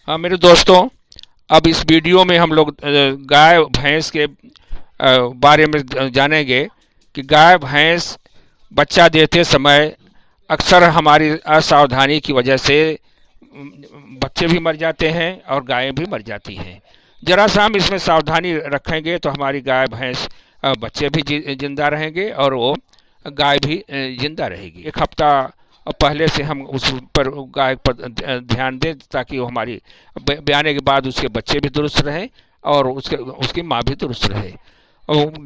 हाँ मेरे दोस्तों, अब इस वीडियो में हम लोग गाय भैंस के बारे में जानेंगे कि गाय भैंस बच्चा देते समय अक्सर हमारी असावधानी की वजह से बच्चे भी मर जाते हैं और गायें भी मर जाती हैं। जरा सा हम इसमें सावधानी रखेंगे तो हमारी गाय भैंस बच्चे भी जिंदा रहेंगे और वो गाय भी जिंदा रहेगी। एक हफ्ता पहले से हम उस पर गाय पर ध्यान दें ताकि वो हमारी ब्याने के बाद उसके बच्चे भी दुरुस्त रहें और उसकी माँ भी दुरुस्त रहे।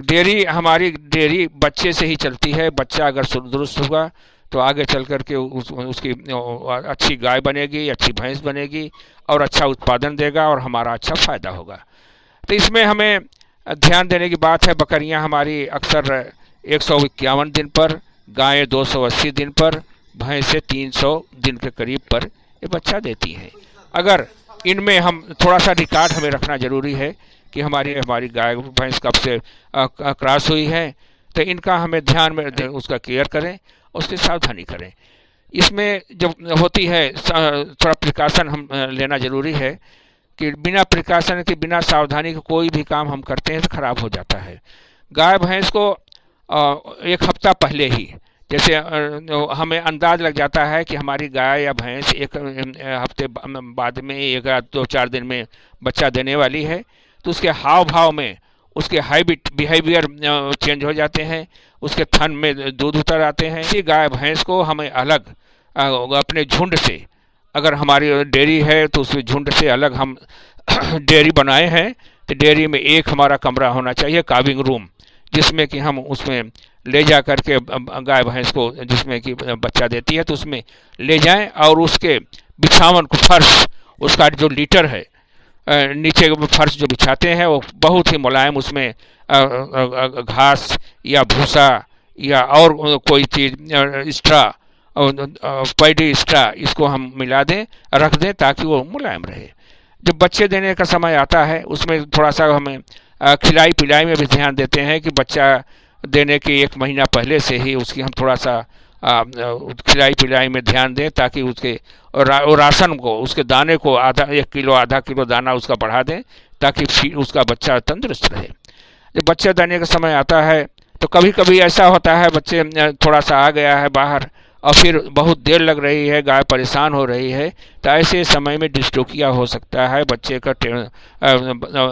डेयरी हमारी डेयरी बच्चे से ही चलती है। बच्चा अगर दुरुस्त होगा तो आगे चल कर के उसकी अच्छी गाय बनेगी, अच्छी भैंस बनेगी और अच्छा उत्पादन देगा और हमारा अच्छा फ़ायदा होगा। तो इसमें हमें ध्यान देने की बात है, बकरियां हमारी अक्सर 151 दिन पर, गायें 280 दिन पर, भैंसें 300 दिन के करीब पर ये बच्चा देती हैं। अगर इनमें हम थोड़ा सा रिकॉर्ड हमें रखना ज़रूरी है कि हमारी हमारी गाय भैंस कब से क्रॉस हुई है, तो इनका हमें ध्यान में उसका केयर करें, उसकी सावधानी करें। इसमें जब होती है थोड़ा प्रिकॉशन हम लेना ज़रूरी है कि बिना प्रिकॉशन के, बिना सावधानी के कोई भी काम हम करते हैं तो ख़राब हो जाता है। गाय भैंस को एक हफ्ता पहले ही जैसे हमें अंदाज लग जाता है कि हमारी गाय या भैंस एक हफ्ते बाद में, एक या 2-4 दिन में बच्चा देने वाली है, तो उसके हाव भाव में उसके बिहेवियर चेंज हो जाते हैं, उसके थन में दूध उतर आते हैं। इसी गाय भैंस को हमें अलग अपने झुंड से, अगर हमारी डेयरी है तो उस झुंड से अलग हम डेयरी बनाए हैं। तो डेयरी में एक हमारा कमरा होना चाहिए, काविंग रूम, जिसमें कि हम उसमें ले जा कर के गाय भैंस को, जिसमें कि बच्चा देती है, तो उसमें ले जाएं और उसके बिछावन को, फर्श उसका जो लीटर है, नीचे फर्श जो बिछाते हैं वो बहुत ही मुलायम, उसमें घास या भूसा या और कोई चीज़ स्ट्रा, पैडी स्ट्रा, इसको हम मिला दें, रख दें ताकि वो मुलायम रहे। जब बच्चे देने का समय आता है उसमें थोड़ा सा हमें खिलाई पिलाई में भी ध्यान देते हैं कि बच्चा देने के 1 महीना पहले से ही उसकी हम थोड़ा सा खिलाई पिलाई में ध्यान दें ताकि उसके राशन को, उसके दाने को 1 किलो आधा किलो दाना उसका बढ़ा दें ताकि फिर उसका बच्चा तंदुरुस्त रहे। जब बच्चा देने का समय आता है तो कभी कभी ऐसा होता है बच्चे थोड़ा सा आ गया है बाहर और फिर बहुत देर लग रही है, गाय परेशान हो रही है, तो ऐसे समय में डिस्टोकिया हो सकता है, बच्चे का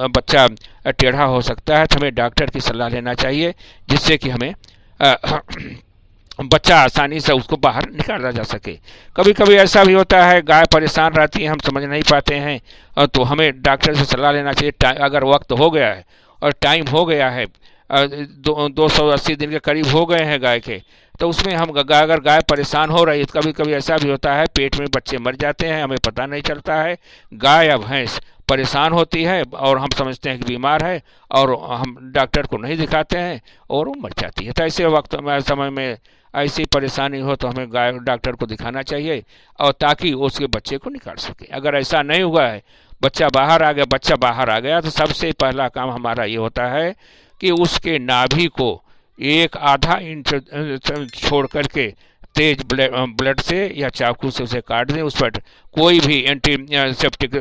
बच्चा टेढ़ा हो सकता है। तो हमें डॉक्टर की सलाह लेना चाहिए जिससे कि हमें बच्चा आसानी से उसको बाहर निकाला जा सके। कभी कभी ऐसा भी होता है गाय परेशान रहती है, हम समझ नहीं पाते हैं, तो हमें डॉक्टर से सलाह लेना चाहिए। अगर वक्त हो गया है और टाइम हो गया है, 280 दिन के करीब हो गए हैं गाय के, तो उसमें हम अगर गाय परेशान हो रही है, तो कभी कभी ऐसा भी होता है पेट में बच्चे मर जाते हैं, हमें पता नहीं चलता है। गाय या भैंस परेशान होती है और हम समझते हैं कि बीमार है और हम डॉक्टर को नहीं दिखाते हैं और वो मर जाती है। तो ऐसे वक्त समय में ऐसी परेशानी हो तो हमें गाय डॉक्टर को दिखाना चाहिए और ताकि उसके बच्चे को निकाल सके। अगर ऐसा नहीं हुआ है, बच्चा बाहर आ गया तो सबसे पहला काम हमारा ये होता है कि उसके नाभि को 1/2 इंच छोड़ करके तेज ब्लड से या चाकू से उसे काट दें। उस पर कोई भी एंटीसेप्टिक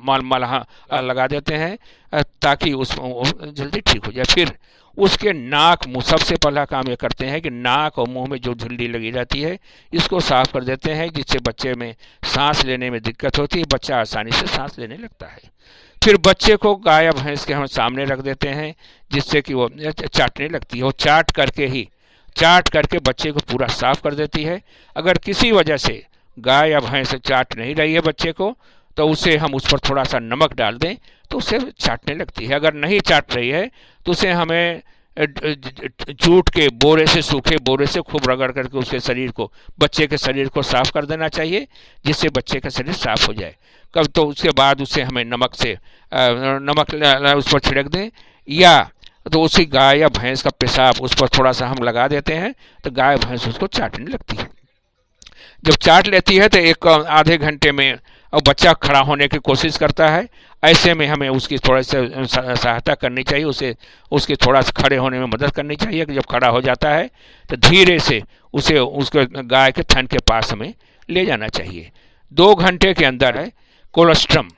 मलहम लगा देते हैं ताकि उस जल्दी ठीक हो जाए। फिर उसके नाक मुंह, सबसे पहला काम ये करते हैं कि नाक और मुंह में जो झिल्ली लगी रहती है इसको साफ कर देते हैं, जिससे बच्चे में सांस लेने में दिक्कत होती है, बच्चा आसानी से सांस लेने लगता है। फिर बच्चे को गाय या भैंस के हम सामने रख देते हैं जिससे कि वो चाटने लगती है। वो चाट करके बच्चे को पूरा साफ कर देती है। अगर किसी वजह से गाय या भैंस चाट नहीं रही है बच्चे को, तो उसे हम उस पर थोड़ा सा नमक डाल दें तो उसे चाटने लगती है। अगर नहीं चाट रही है तो उसे हमें जूट के बोरे से, सूखे बोरे से खूब रगड़ करके उसके शरीर को, बच्चे के शरीर को साफ कर देना चाहिए जिससे बच्चे का शरीर साफ हो जाए। कब तो उसके बाद उसे हमें नमक उस पर छिड़क दें, या तो उसी गाय या भैंस का पेशाब उस पर थोड़ा सा हम लगा देते हैं तो गाय भैंस उसको चाटने लगती है। जब चाट लेती है तो 1 आधे घंटे में और बच्चा खड़ा होने की कोशिश करता है। ऐसे में हमें उसकी थोड़ा सी सहायता करनी चाहिए, उसे उसके थोड़ा सा खड़े होने में मदद करनी चाहिए कि जब खड़ा हो जाता है तो धीरे से उसे उसके गाय के थन के पास हमें ले जाना चाहिए। 2 घंटे के अंदर है कोलोस्ट्रम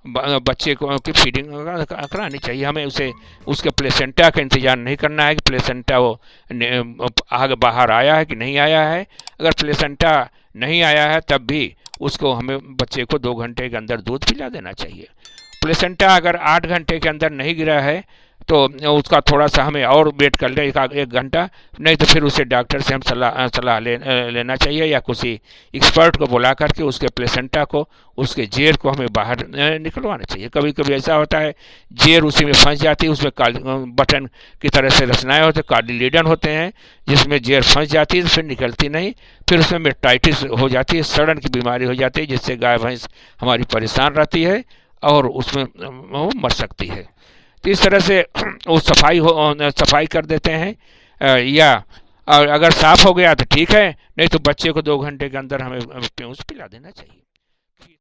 बच्चे को की फीडिंग करानी चाहिए। हमें उसे उसके प्लेसेंटा का इंतज़ार नहीं करना है कि प्लेसेंटा वो आगे बाहर आया है कि नहीं आया है। अगर प्लेसेंटा नहीं आया है तब भी उसको हमें बच्चे को 2 घंटे के अंदर दूध पिला देना चाहिए। प्लेसेंटा अगर 8 घंटे के अंदर नहीं गिरा है तो उसका थोड़ा सा हमें और वेट कर ले 1 घंटा, नहीं तो फिर उसे डॉक्टर से हम सलाह लेना चाहिए या किसी एक्सपर्ट को बुला करके उसके प्लेसेंटा को, उसके जेर को हमें बाहर निकलवाना चाहिए। कभी कभी ऐसा होता है जेर उसी में फंस जाती है, उसमें बटन की तरह से रचनाएँ होते कार्डिलीडन होते हैं जिसमें जेर फंस जाती है, फिर निकलती नहीं, फिर उसमें मेटाइटिस हो जाती है, सड़न की बीमारी हो जाती है, जिससे गाय भैंस हमारी परेशान रहती है और उसमें वो मर सकती है। तो इस तरह से वो सफाई कर देते हैं, या अगर साफ हो गया तो ठीक है, नहीं तो बच्चे को 2 घंटे के अंदर हमें पेयूस पिला देना चाहिए।